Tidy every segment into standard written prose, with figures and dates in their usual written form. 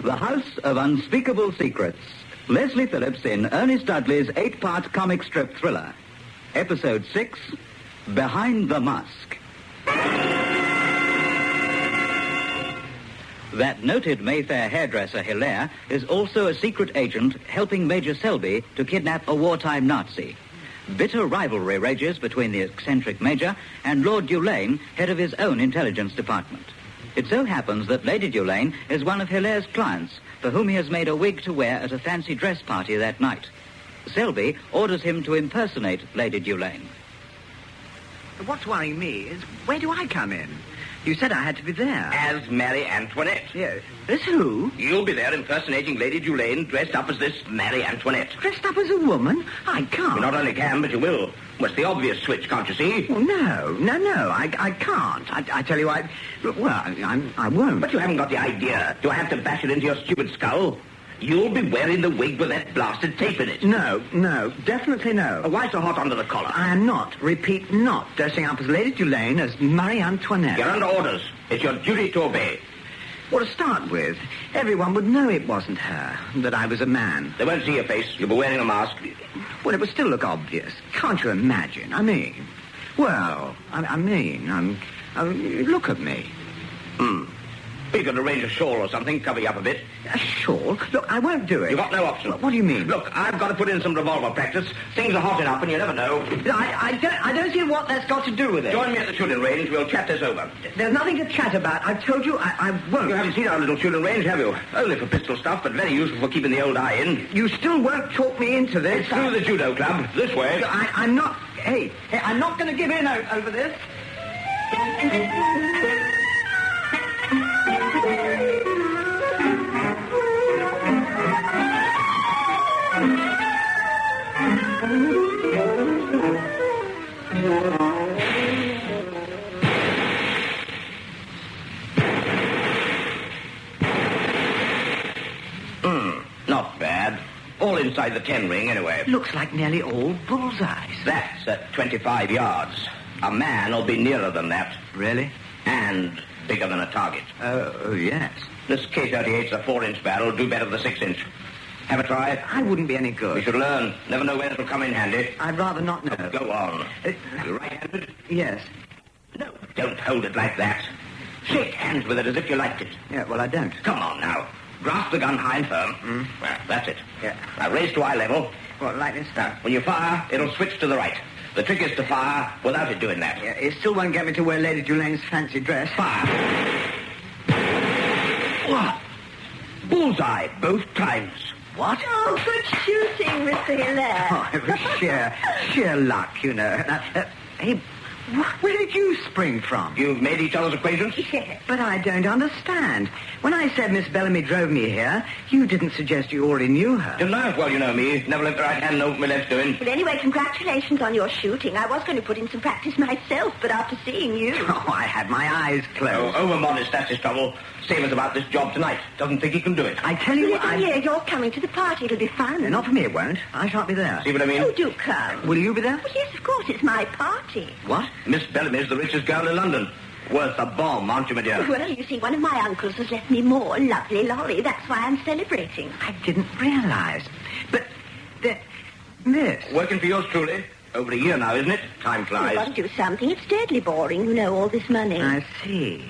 The House of Unspeakable Secrets. Leslie Phillips in Ernest Dudley's 8-part comic strip thriller. Episode 6, Behind the Mask. That noted Mayfair hairdresser, Hilaire, is also a secret agent helping Major Selby to kidnap a wartime Nazi. Bitter rivalry rages between the eccentric Major and Lord Dulane, head of his own intelligence department. It so happens that Lady Dulane is one of Hilaire's clients, for whom he has made a wig to wear at a fancy dress party that night. Selby orders him to impersonate Lady Dulane. What's worrying me is, where do I come in? You said I had to be there. As Marie Antoinette. Yes. As who? You'll be there impersonating Lady Dulane, dressed up as this Marie Antoinette. Dressed up as a woman? I can't. You not only can, but you will. What's the obvious switch, can't you see? Oh, no, I can't. I tell you, I won't. But you haven't got the idea. Do I have to bash it into your stupid skull? You'll be wearing the wig with that blasted tape in it. No, definitely no. Why so hot under the collar? I am not, repeat, not dressing up as Lady Dulane as Marie Antoinette. You're under orders. It's your duty to obey. Well, to start with, everyone would know it wasn't her, that I was a man. They won't see your face. You'll be wearing a mask. Well, it would still look obvious. Can't you imagine? I mean, look at me. You could arrange a shawl or something, cover you up a bit. A shawl? Look, I won't do it. You've got no option. What do you mean? Look, I've got to put in some revolver practice. Things are hot enough and you never know. I don't see what that's got to do with it. Join me at the shooting range. We'll chat this over. There's nothing to chat about. I've told you I won't. You haven't seen our little shooting range, have you? Only for pistol stuff, but very useful for keeping the old eye in. You still won't talk me into this. It's through the judo club. This way. I'm not... Hey, I'm not going to give in over this. Not bad. All inside the 10 ring, anyway. Looks like nearly all bullseyes. That's at 25 yards. A man will be nearer than that. Really? And bigger than a target. Oh, yes. This K-38's a 4-inch barrel, do better with a 6-inch. Have a try? I wouldn't be any good. You should learn. Never know when it'll come in handy. I'd rather not know. Oh, go on. You right-handed? Yes. No, don't hold it like that. Shake hands with it as if you liked it. Yeah, well, I don't. Come on now. Grasp the gun high and firm. Well, that's it. Yeah. Now raise to eye level. What, like this? Now, when you fire, it'll switch to the right. The trick is to fire without it doing that. Yeah, it still won't get me to wear Lady Dulane's fancy dress. Fire. What? Bullseye both times. What? Oh, good shooting, Mr. Hilaire. Oh, it was sheer luck, you know. Hey, where did you spring from? You've made each other's acquaintance? Yes. But I don't understand. When I said Miss Bellamy drove me here, you didn't suggest you already knew her. Didn't I? Well, you know me. Never let the right hand know what my left's doing. Well, anyway, congratulations on your shooting. I was going to put in some practice myself, but after seeing you... Oh, I had my eyes closed. Oh, over-modest, that's his trouble. Same as about this job tonight. Doesn't think he can do it. I tell you Well, what, yeah, you're coming to the party. It'll be fun. Not for me, it won't. I shan't be there. See what I mean? Oh, do come. Will you be there? Well, yes, of course. It's my party. What? Miss Bellamy's the richest girl in London. Worth a bomb, aren't you, my dear? Well, you see, one of my uncles has left me more lovely lolly. That's why I'm celebrating. I didn't realize. But, Miss... Working for yours truly. Over a year now, isn't it? Time You've flies. got to do something. It's deadly boring, you know, all this money. I see.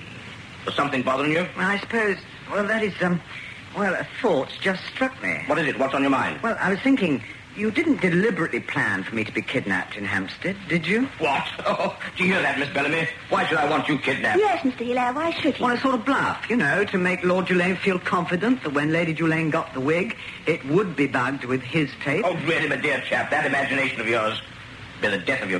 Was something bothering you? I suppose... Well, that is, a thought's just struck me. What is it? What's on your mind? Well, I was thinking... You didn't deliberately plan for me to be kidnapped in Hampstead, did you? What? Oh, do you hear that, Miss Bellamy? Why should I want you kidnapped? Yes, Mr. Hilaire, why should he? Well, a sort of bluff, you know, to make Lord Dulane feel confident that when Lady Dulane got the wig, it would be bugged with his tape. Oh, really, my dear chap, that imagination of yours be the death of you.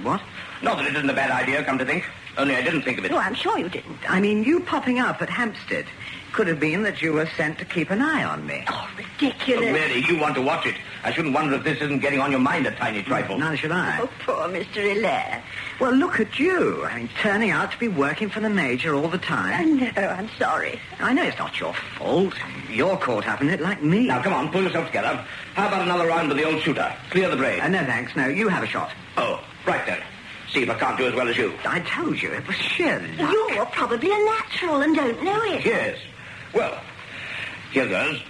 What? Not that it isn't a bad idea, come to think. Only I didn't think of it. Oh, I'm sure you didn't. I mean, you popping up at Hampstead could have been that you were sent to keep an eye on me. Oh, ridiculous. Oh, really, you want to watch it. I shouldn't wonder if this isn't getting on your mind a tiny trifle. Neither should I. Oh, poor Mr. Hilaire. Well, look at you. I mean, turning out to be working for the Major all the time. No, I'm sorry. I know it's not your fault. You're caught up in it like me. Now, come on, pull yourself together. How about another round with the old shooter? Clear the brain. No, thanks. No, you have a shot. Oh, right then. See if I can't do as well as you. I told you, it was sheer luck. You're probably a natural and don't know it. Yes. Well, Here goes.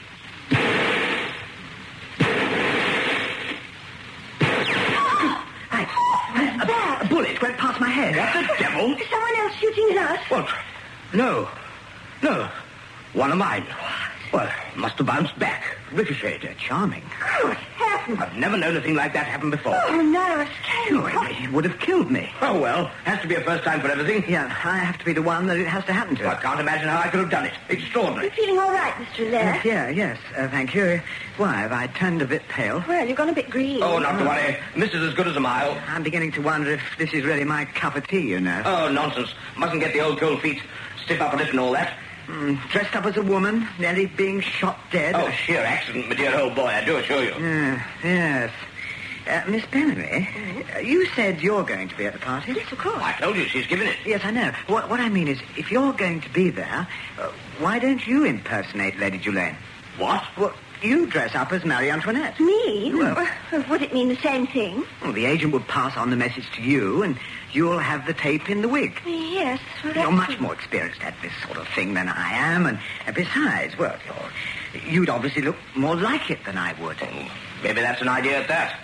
A bullet went past my head. What the devil? Is someone else shooting at us? What? No. One of mine. Well, must have bounced back. Ricocheted. Charming. Good heavens. I've never known a thing like that happen before. Oh, no, scary. It would have killed me. Oh, well, has to be a first time for everything. Yeah, I have to be the one that it has to happen to. I can't imagine how I could have done it. Extraordinary. You feeling all right, Mr. Allaire? Yes, thank you. Why, have I turned a bit pale? Well, you've gone a bit green. Oh, not to worry. Missus as good as a mile. I'm beginning to wonder if this is really my cup of tea, you know. Oh, nonsense. Mustn't get the old cold feet stiff upper lip and all that. Dressed up as a woman, nearly being shot dead. Oh, sheer accident, my dear old boy, I do assure you. Yes. Miss Bellamy, you said you're going to be at the party? Yes, of course. I told you she's given it. Yes, I know. What I mean is, if you're going to be there, why don't you impersonate Lady Julaine? What? Well, you dress up as Marie Antoinette. Me? Well, would it mean the same thing? Well, the agent would pass on the message to you, and you'll have the tape in the wig. Yes. Well, You're much more experienced at this sort of thing than I am, and besides, well, you'd obviously look more like it than I would. Oh, maybe that's an idea at that.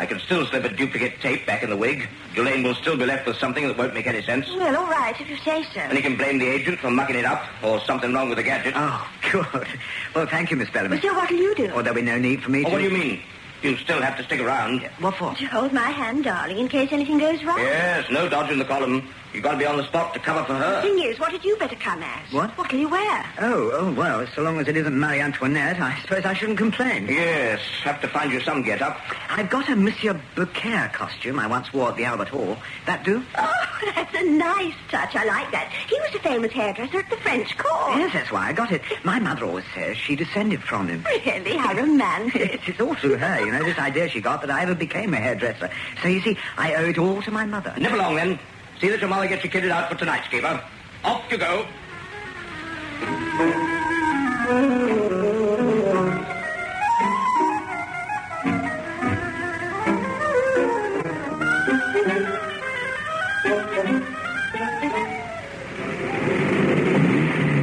I can still slip a duplicate tape back in the wig. Julaine will still be left with something that won't make any sense. Well, all right, if you say so. And he can blame the agent for mucking it up, or something wrong with the gadget. Oh, good. Well, thank you, Miss Bellamy. Well, so what'll you do? Oh, there'll be no need for me to... Oh, what do you mean? You still have to stick around. What for? To hold my hand, darling, in case anything goes wrong. Yes, no dodging the column. You've got to be on the spot to cover for The her. thing is, what had you better come as? What? What'll you wear? Oh, well, so long as it isn't Marie Antoinette, I suppose I shouldn't complain. Yes, have to find you some get-up. I've got a Monsieur Beaucaire costume I once wore at the Albert Hall. That do? Oh, that's a nice touch. I like that. He was a famous hairdresser at the French court. Yes, that's why I got it. My mother always says she descended from him. Really? How romantic. It's all through her, you know, this idea she got that I ever became a hairdresser. So, you see, I owe it all to my mother. Nip along, then. See that your mother gets you kitted out for tonight, Skipper. Off you go.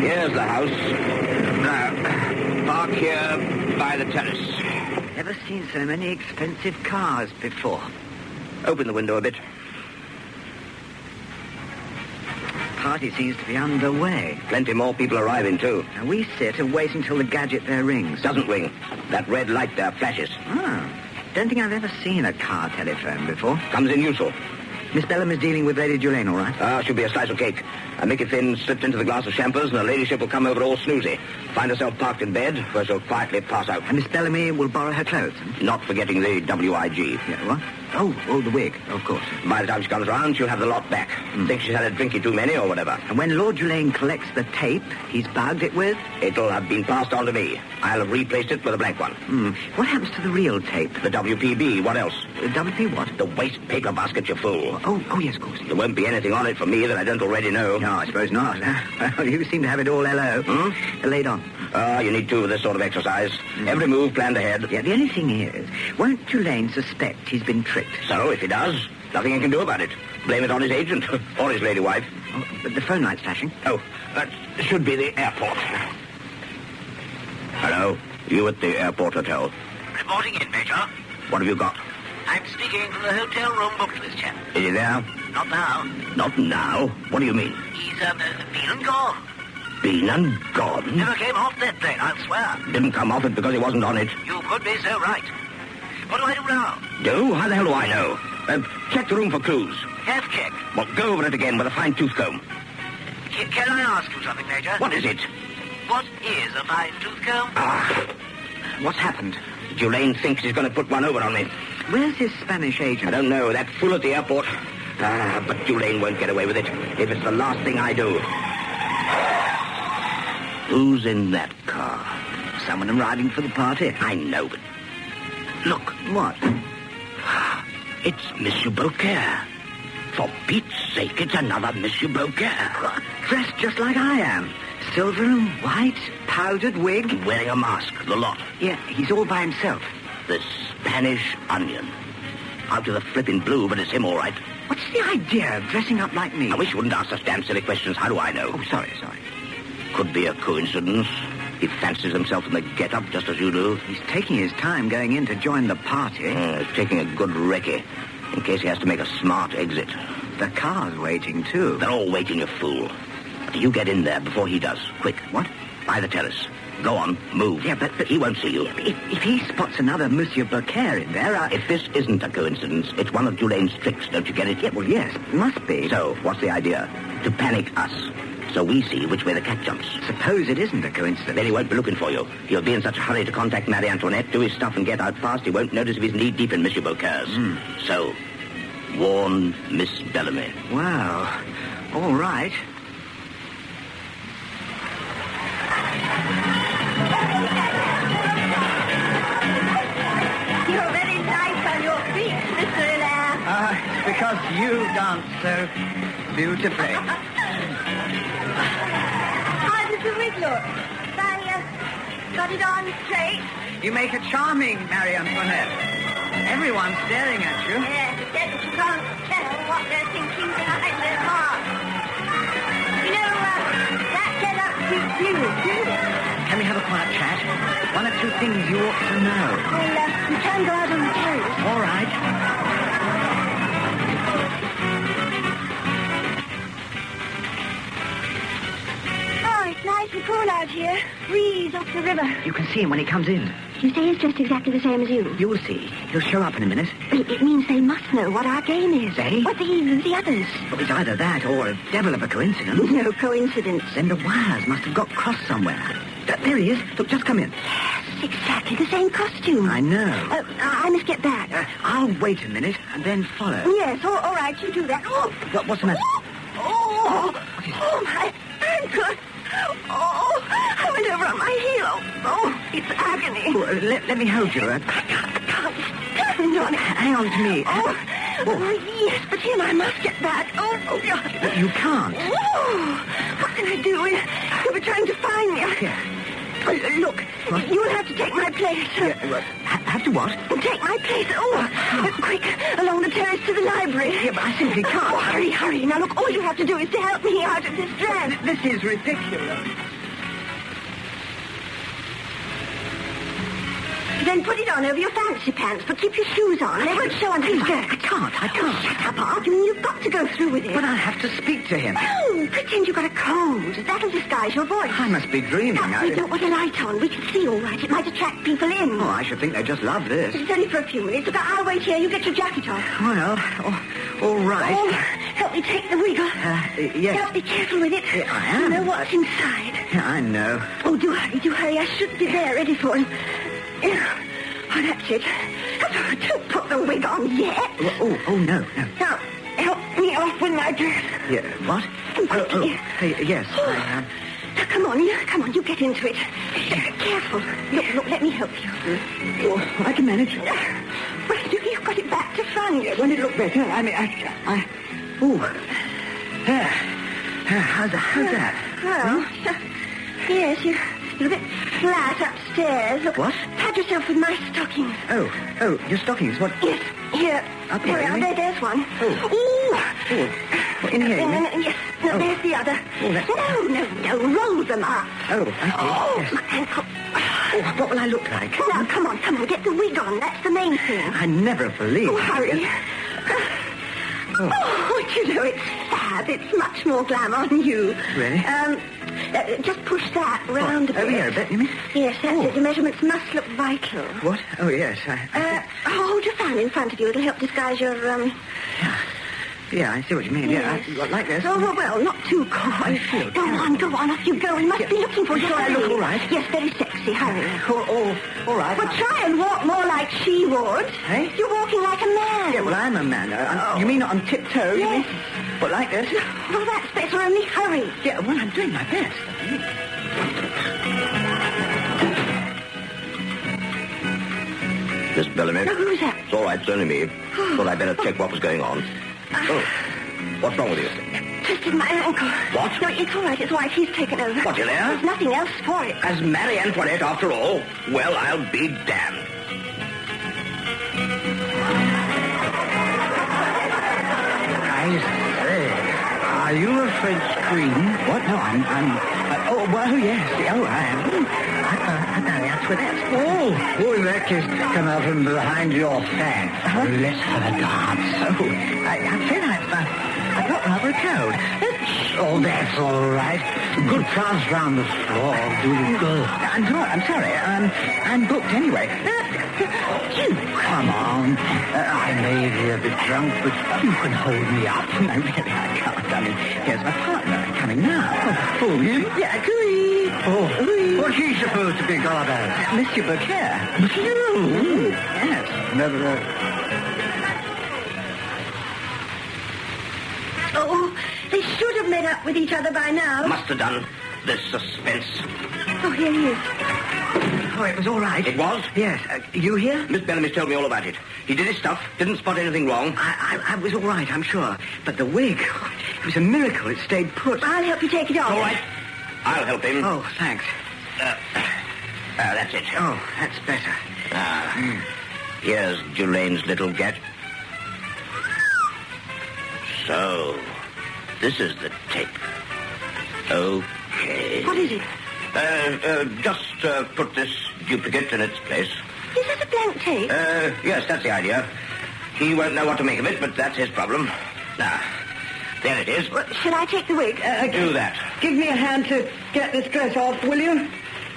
Here's the house. Now, park here by the terrace. Never seen so many expensive cars before. Open the window a bit. Party seems to be underway. Plenty more people arriving, too. And we sit and wait until the gadget there rings. Doesn't ring. That red light there flashes. Don't think I've ever seen a car telephone before. Comes in useful. Miss Bellamy's dealing with Lady Julaine, all right? Should be a slice of cake. I make it thin, slipped into the glass of champers, and her ladyship will come over all snoozy. Find herself parked in bed, where she'll quietly pass out. And Miss Bellamy will borrow her clothes. Not forgetting the WIG. Yeah, what? Oh, the wig, of course. By the time she comes around, she'll have the lot back. Think she's had a drinky too many or whatever. And when Lord Julaine collects the tape he's bugged it with? It'll have been passed on to me. I'll have replaced it with a blank one. What happens to the real tape? The WPB, what else? WP what? The waste paper basket, you fool. Oh, yes, of course. There won't be anything on it for me that I don't already know. No, I suppose not. Well, you seem to have it all LO. Laid on. You need to with this sort of exercise. Every move planned ahead. Yeah, the only thing is, won't Julaine suspect he's been tricked? So, if he does, nothing he can do about it. Blame it on his agent or his lady wife. Oh, but the phone light's flashing. Oh, that should be the airport. Hello, you at the airport hotel. Reporting in, Major. What have you got? I'm speaking from the hotel room booked for this chap. Is he there? Not now. Not now? What do you mean? He's been and gone. Been and gone? Never came off that plane, I'll swear. Didn't come off it because he wasn't on it. You could be so right. What do I do now? Do? How the hell do I know? Check the room for clues. Have check. Well, go over it again with a fine-tooth comb. Can I ask you something, Major? What is it? What is a fine-tooth comb? What's happened? Julaine thinks he's going to put one over on me. Where's his Spanish agent? I don't know. That fool at the airport. But Julaine won't get away with it if it's the last thing I do. Who's in that car? Someone arriving for the party. I know, but... Look. What? It's Monsieur Beaucaire. For Pete's sake, it's another Monsieur Beaucaire. Dressed just like I am. Silver and white, powdered wig. Wearing a mask, the lot. Yeah, he's all by himself. The Spanish onion. Out of the flipping blue, but it's him all right. What's the idea of dressing up like me? I wish you wouldn't ask such damn silly questions. How do I know? Oh, sorry. Could be a coincidence. He fancies himself in the get-up just as you do. He's taking his time going in to join the party. He's taking a good recce, in case he has to make a smart exit. The car's waiting, too. They're all waiting, you fool. But you get in there before he does. Quick. What? By the terrace. Go on, move. Yeah, but he won't see you. If he spots another Monsieur Beaucaire in there, If this isn't a coincidence, it's one of Dulane's tricks, don't you get it? Yeah, well, yes, must be. So, what's the idea? To panic us, so we see which way the cat jumps. Suppose it isn't a coincidence. Then he won't be looking for you. He'll be in such a hurry to contact Marie Antoinette, do his stuff and get out fast, he won't notice if he's knee-deep in Monsieur Beaucaire's. So, warn Miss Bellamy. Wow. All right. You're very light on your feet, Mr. Hilaire. It's because you dance so beautifully. How does the wig look? I got it on straight. You make a charming Marie Antoinette. Everyone's staring at you. Yes, except that you can't tell what they're thinking behind their hearts. You know, that get-up suits you, too. Can we have a quiet chat? One or two things you ought to know. Well, we can go out on the terrace. All right. Oh, it's nice and cool out here. Breeze off the river. You can see him when he comes in. You say he's dressed exactly the same as you. You'll see. He'll show up in a minute. It means they must know what our game is. They? What the others. But it's either that or a devil of a coincidence. No coincidence. Then the wires must have got crossed somewhere. There he is. Look, just come in. Yes, exactly the same costume. I know. I must get back. I'll wait a minute and then follow. Yes, all right, you do that. Oh, What's the matter? Oh, my ankle. Oh, I went over on my heel. Oh, it's agony. Oh, let me hold you. I can't stand on it. Hang on to me. Oh, yes, but him, I must get back. Oh, God. You can't. Oh, what can I do? You'll be trying to find me. Yeah. Look, you'll have to take my place. Have to what? Take my place. Quick, along the terrace to the library. Yeah, but I simply can't. Oh, hurry. Now, look, all you have to do is to help me out of this dress. This is ridiculous. Then put it on over your fancy pants, but keep your shoes on. They won't show under your skirt. I can't. Shut up, arguing. You've got to go through with it. But I have to speak to him. No, pretend you've got a cold. That'll disguise your voice. I must be dreaming. We don't want a light on. We can see all right. It might attract people in. Oh, I should think they just love this. It's only for a few minutes. Look, I'll wait here. You get your jacket off. Well, all right. Oh, help me take the wig off. Yes. Now, be careful with it. Yeah, I am. You know what's inside. Yeah, I know. Oh, do hurry. I should be there, ready for him. Oh, that's it. Don't put the wig on yet. Oh, no. Now, help me off with my dress. Yeah, what? Yes. Now, come on, you get into it. Careful. Look, let me help you. Oh, I can manage. Well, you've got it back to front. Won't it look better? I mean, there. How's that? Well, yes, you're a bit flat upstairs. Look, What? pad yourself with my stockings. Oh, your stockings. What? Yes, here. Up here, you mean? There's one. Oh. Ooh. In here, you mean? Yes. No, there's the other. Oh, that's... No. Roll them up. Oh, I see. Oh, Yes. my ankle. Oh, what will I look like? Now, come on. Get the wig on. That's the main thing. I never believed... Oh, hurry. Oh, you know, it's fab. It's much more glam on you. Really? Just push that round a bit. Over here a bit, you mean? Yes, that's it. Your measurements must look vital. What? Oh, yes. Hold your fan in front of you. It'll help disguise your, Yeah, I see what you mean. Yes. Yeah, like this. Oh, well, not too coy. feel Go on, off you go. We must be looking for you. Sure I look all right? Yes, very sexy. Hurry. All right. Well, try and walk more like she would. Hey? You're walking like a man. Yeah, well, I'm a man. You mean on tiptoe? You Yes. mean? But like this? Well, that's better. Only hurry. Yeah, well, I'm doing my best. Miss Bellamy? Now, who's that? It's all right, it's only me. Thought I'd better check what was going on. Oh, what's wrong with you? Twisted my ankle. What? No, it's all right. It's all right. He's taken over. What, you there? There's nothing else for it. As Marie Antoinette, after all? Well, I'll be damned. I say, are you a French queen? What? No, I'm... oh, well, yes. Oh, I am. where that's... Oh, in that case, come out from behind your fan. Let her dance. Oh, I'm afraid I've got rather a cold. Oh, that's all right. Good prance round the floor. I'm sorry. I'm booked anyway. You, come on. I may be a bit drunk, but you can hold me up. No, really, I can't. I mean, here's my partner coming now. Oh, him? Yeah, gooey. Oh, what's he supposed to be called as? Monsieur Beaucaire. Monsieur? Yes. Never Oh, they should have met up with each other by now. Must have done. This suspense. Oh, here he is. Oh, it was all right. It was? Yes. You here? Miss Bellamy's told me all about it. He did his stuff, didn't spot anything wrong. I was all right, I'm sure. But the wig, it was a miracle it stayed put. I'll help you take it off. All right. I'll help him. Oh, thanks. That's it. Oh, that's better. Here's Dulane's little get. So, this is the tape. Okay. What is it? Just put this duplicate in its place. Is that a blank tape? Yes, that's the idea. He won't know what to make of it, but that's his problem. Now, there it is. Well, shall I take the wig? Do that. Give me a hand to get this dress off, will you?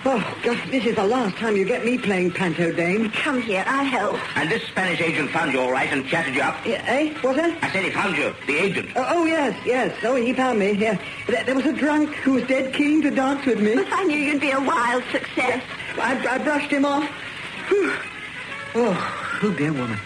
Oh, God, this is the last time you get me playing panto dame. Come here, I'll help. And this Spanish agent found you all right and chatted you up? What's that? I said he found you, the agent. Oh, yes. Oh, he found me, yeah. There was a drunk who was dead keen to dance with me. I knew you'd be a wild success. I brushed him off. Whew. Oh, dear woman.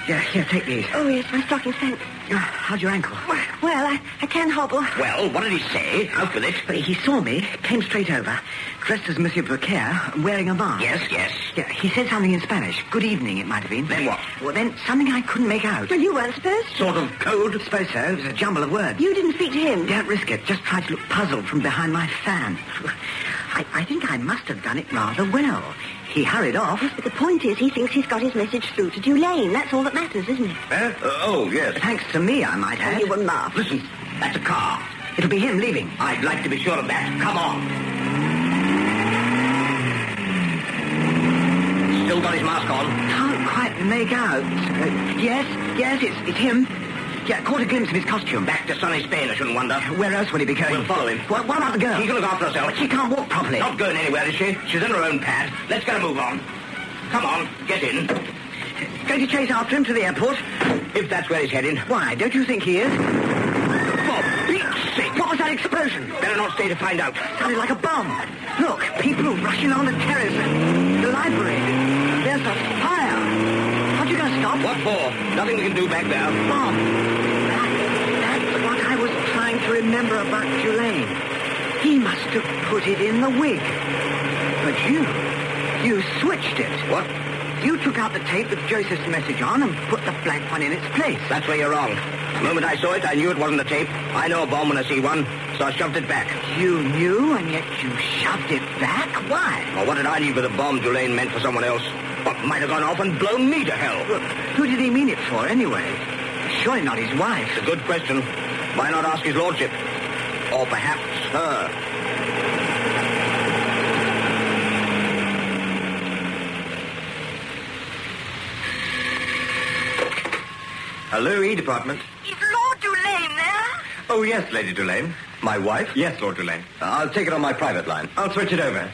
Yeah, here, take these. Oh, yes, my stockings, thanks. How's your ankle? Well, I can hobble. Well, what did he say? Out with it. He saw me, came straight over, dressed as Monsieur Beaucaire, wearing a mask. Yes. Yeah, he said something in Spanish. Good evening, it might have been. Then what? Well, then something I couldn't make out. Well, you weren't supposed to. Sort of code? Suppose so. It was a jumble of words. You didn't speak to him. Don't risk it. Just try to look puzzled from behind my fan. I think I must have done it rather well. He hurried off. Yes, but the point is he thinks he's got his message through to Dulane. That's all that matters, isn't it? Oh, yes. Thanks to me, I might add. You wouldn't laugh. Listen, that's a car. It'll be him leaving. I'd like to be sure of that. Come on. Still got his mask on. Can't quite make out. Yes, it's him. Yeah, caught a glimpse of his costume. Back to sunny Spain, I shouldn't wonder. Where else would he be going? We'll follow him. What about the girl? She can look after herself. She can't walk properly. Not going anywhere, is she? She's in her own pad. Let's get a move on. Come on, get in. Going to chase after him to the airport? If that's where he's heading. Why, don't you think he is? For Pete's sake. What was that explosion? Better not stay to find out. Sounded like a bomb. Look, people are rushing on the terrace. The library. There's a fire. Aren't you going to stop? What for? Nothing we can do back there. Bomb. That's what I was trying to remember about Dulane. He must have put it in the wig. But you switched it. What? You took out the tape with Joseph's message on and put the blank one in its place. That's where you're wrong. The moment I saw it, I knew it wasn't a tape. I know a bomb when I see one, so I shoved it back. You knew, and yet you shoved it back? Why? Well, what did I need with a bomb Dulane meant for someone else? What might have gone off and blown me to hell? Look, who did he mean it for, anyway? Surely not his wife. It's a good question. Why not ask his lordship? Or perhaps her. Hello, E Department. Is Lord Dulane there? Oh, yes, Lady Dulane. My wife? Yes, Lord Dulane. I'll take it on my private line. I'll switch it over.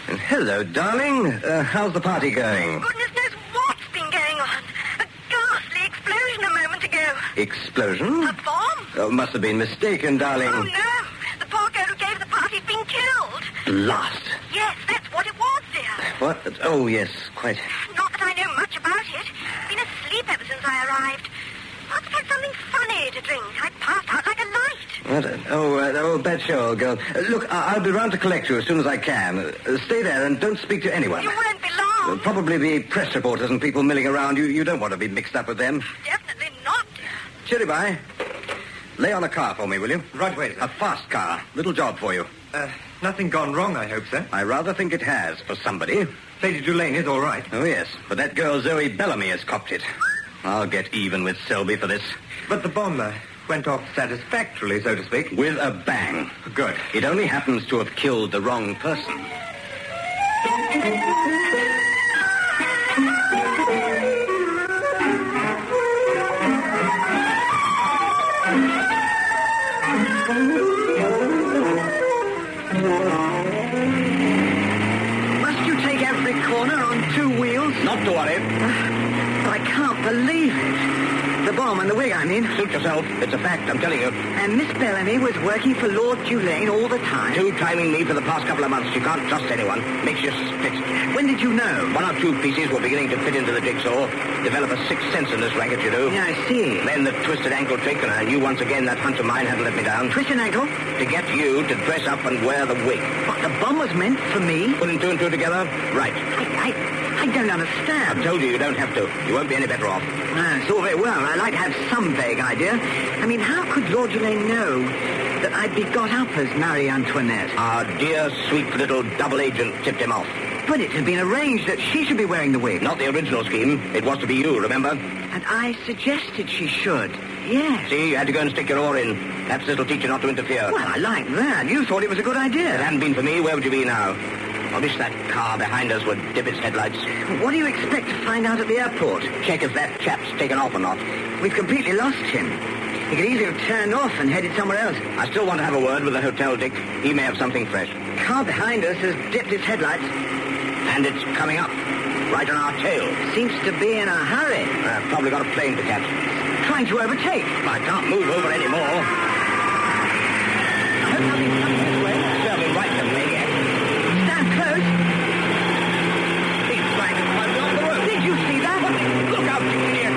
Hello, darling. How's the party going? Goodness knows what's been going on. A ghastly explosion a moment ago. Explosion? A bomb? Oh, must have been mistaken, darling. Oh, no. The poor girl who gave the party's been killed. Blast. Yes, that's what it was, dear. What? Oh, yes, quite. Not that I know much about it. Been asleep ever since I arrived. Must have had something funny to drink. I passed out like a light. What? Bad show, old girl. Look, I'll be round to collect you as soon as I can. Stay there and don't speak to anyone. You won't be long. Probably be press reporters and people milling around. You don't want to be mixed up with them. Definitely not, dear. Chitty bye. Lay on a car for me, will you? Right way, sir. A fast car. Little job for you. Nothing gone wrong, I hope, sir. I rather think it has for somebody. Lady Dulane is all right. Oh, yes. But that girl Zoe Bellamy has copped it. I'll get even with Selby for this. But the bomb went off satisfactorily, so to speak. With a bang. Good. It only happens to have killed the wrong person. Must you take every corner on two wheels? Not to worry. But I can't believe it. The bomb and the wig, I mean. Suit yourself. It's a fact, I'm telling you. And Miss Bellamy was working for Lord Tulane all the time. Two timing me for the past couple of months. You can't trust anyone. Makes you split. When did you know? One or two pieces were beginning to fit into the jigsaw. Develop a sixth sense in this racket, you do. Yeah, I see. Then the twisted ankle trick, and I knew once again that hunch of mine hadn't let me down. Twisted ankle? To get you to dress up and wear the wig. What, the bomb was meant for me? Putting two and two together? Right. I don't understand. I've told you don't have to. You won't be any better off. It's all very well. I'd like to have some vague idea. I mean, how could Lord Tulane know that I'd be got up as Marie Antoinette? Our dear, sweet little double agent tipped him off. But it had been arranged that she should be wearing the wig. Not the original scheme. It was to be you, remember? And I suggested she should. Yes. See, you had to go and stick your oar in. Perhaps this'll teach you not to interfere. Well, I like that. You thought it was a good If it idea. hadn't been for me, where would you be now? I wish that car behind us would dip its headlights. What do you expect to find out at the airport? Check if that chap's taken off or not. We've completely lost him. He could easily have turned off and headed somewhere else. I still want to have a word with the hotel, Dick. He may have something fresh. Car behind us has dipped its headlights. And it's coming up. Right on our tail. Seems to be in a hurry. Probably got a plane to catch. Trying to overtake. I can't move over anymore. Serve him right, the maniac. Stand close. He's trying to climb off the road. Did you see that? Look out, you idiot!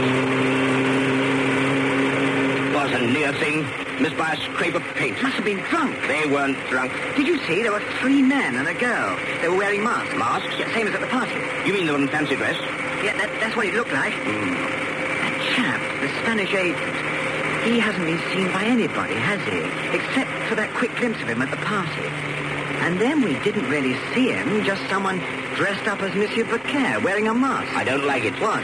Was a near thing. Missed by a scrape of paint. Must have been drunk. They weren't drunk. Did you see? There were 3 men and a girl. They were wearing masks. Masks? Yeah, same as at the party. You mean the one in fancy dress? Yeah, that's what it looked like. That chap, the Spanish agent, he hasn't been seen by anybody, has he? Except for that quick glimpse of him at the party. And then we didn't really see him, just someone dressed up as Monsieur Beaucaire, wearing a mask. I don't like it. What?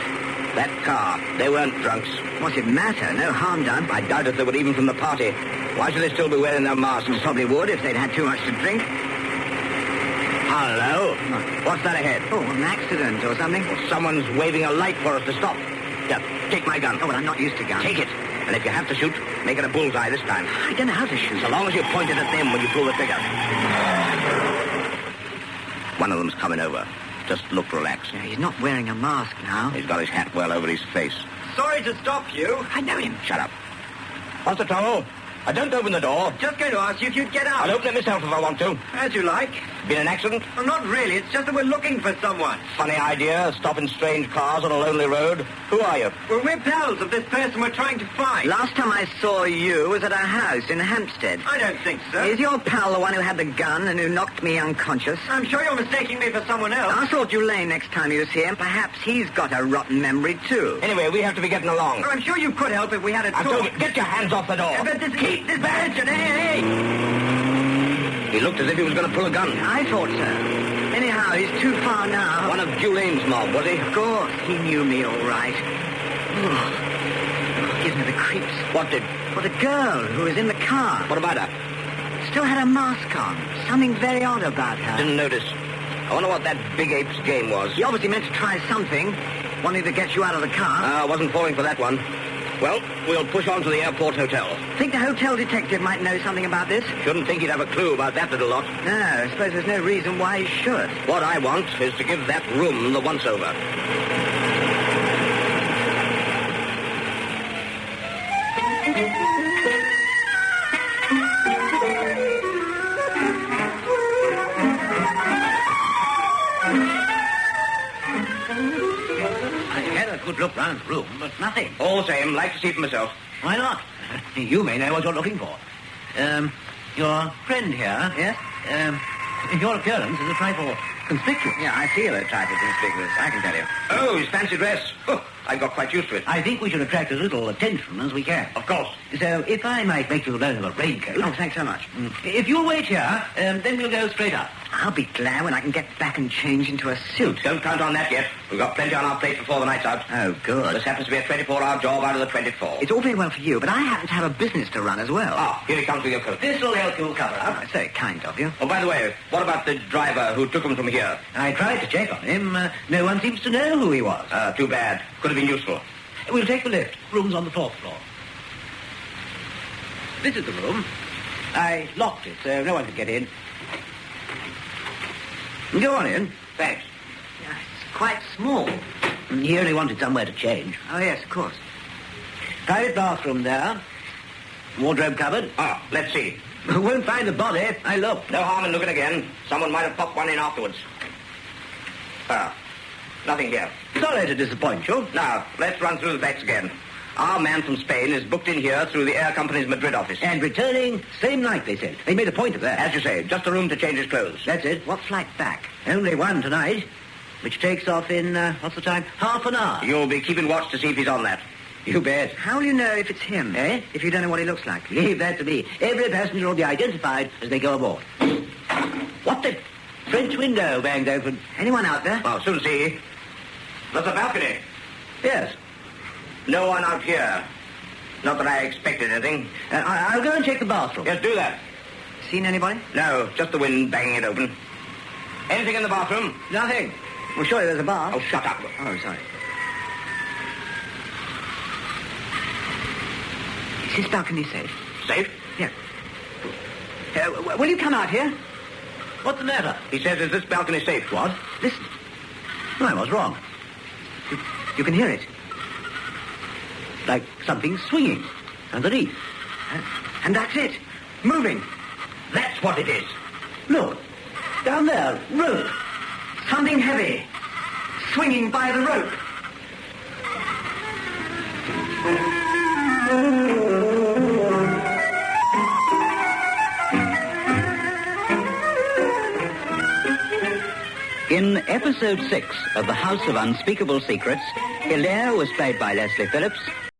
That car. They weren't drunks. What's it matter? No harm done. I doubt if they were even from the party. Why should they still be wearing their masks? Probably would if they'd had too much to drink. Hello? What's that ahead? Oh, an accident or something. Well, someone's waving a light for us to stop. Here, take my gun. Oh, well, I'm not used to guns. Take it. And if you have to shoot, make it a bullseye this time. I don't know how to shoot. So long as you point it at them when you pull the trigger. One of them's coming over. Just look relaxed. Yeah, he's not wearing a mask now. He's got his hat well over his face. Sorry to stop you. I know him. Shut up. What's the trouble? Don't open the door. Just going to ask you if you'd get out. I'll open it myself if I want to. As you like. Been an accident? Well, not really. It's just that we're looking for someone. Funny idea, stopping strange cars on a lonely road. Who are you? Well, we're pals of this person we're trying to find. Last time I saw you was at a house in Hampstead. I don't think so. Is your pal the one who had the gun and who knocked me unconscious? I'm sure you're mistaking me for someone else. Ask Lord Tulane next time you see him. Perhaps he's got a rotten memory, too. Anyway, we have to be getting along. Well, I'm sure you could help if we had a I talk. told you, get your hands off the door. But keep this badge and hey! He looked as if he was going to pull a gun. I thought so. Anyhow, he's too far now. One of Tulane's mob, was he? Of course, he knew me all right. Oh, gives me the creeps. What did? Well, the girl who was in the car What about her? still had a mask on. Something very odd about her. Didn't notice. I wonder what that big ape's game was. He obviously meant to try something, wanting to get you out of the car. I wasn't falling for that one. Well, we'll push on to the airport hotel. Think the hotel detective might know something about this? Shouldn't think he'd have a clue about that little lot. No, I suppose there's no reason why he should. What I want is to give that room the once-over. I had a good look round the room, but nothing. All the same, like to see for myself. Why not? You may know what you're looking for. Your friend here. Yes? Your appearance is a trifle conspicuous. Yeah, I feel a trifle conspicuous, I can tell you. Oh, his fancy dress. Oh, I got quite used to it. I think we should attract as little attention as we can. Of course. So, if I might make you a loan of a raincoat... Oh, thanks so much. If you'll wait here, then we'll go straight up. I'll be glad when I can get back and change into a suit. Don't count on that yet. We've got plenty on our plate before the night's out. Oh, good. This happens to be a 24-hour job out of the 24. It's all very well for you, but I happen to have a business to run as well. Ah, here he comes with your coat. This will help you cover up. That's very kind of you. Oh, by the way, what about the driver who took him from here? I tried to check on him. No one seems to know who he was. Too bad. Could have been useful. We'll take the lift. Room's on the 4th floor. This is the room. I locked it so no one could get in. Go on in. Thanks. Yeah, it's quite small. He only wanted somewhere to change. Oh, yes, of course. Private bathroom there. Wardrobe cupboard. Ah, let's see. Won't find the body. I looked. No harm in looking again. Someone might have popped one in afterwards. Ah, nothing here. Sorry to disappoint you. Now, let's run through the facts again. Our man from Spain is booked in here through the Air Company's Madrid office. And returning same night, they said. They made a point of that. As you say, just a room to change his clothes. That's it. What flight back? Only one tonight, which takes off in, what's the time? Half an hour. You'll be keeping watch to see if he's on that. You bet. How will you know if it's him? Eh? If you don't know what he looks like? Leave that to me. Every passenger will be identified as they go aboard. What the? French window banged open. Anyone out there? Well, soon see. There's a balcony. Yes. No one out here. Not that I expected anything. I'll go and check the bathroom. Yes, do that. Seen anybody? No, just the wind banging it open. Anything in the bathroom? Nothing. Well, surely there's a bath. Oh, shut up. Oh, sorry. Is this balcony safe? Safe? Yeah. Will you come out here? What's the matter? He says, is this balcony safe? What? Listen. I was wrong. You can hear it. Like something swinging underneath. And that's it. Moving. That's what it is. Look. Down there. Rope. Something heavy. Swinging by the rope. In episode 6 of The House of Unspeakable Secrets, Hilaire was played by Leslie Phillips,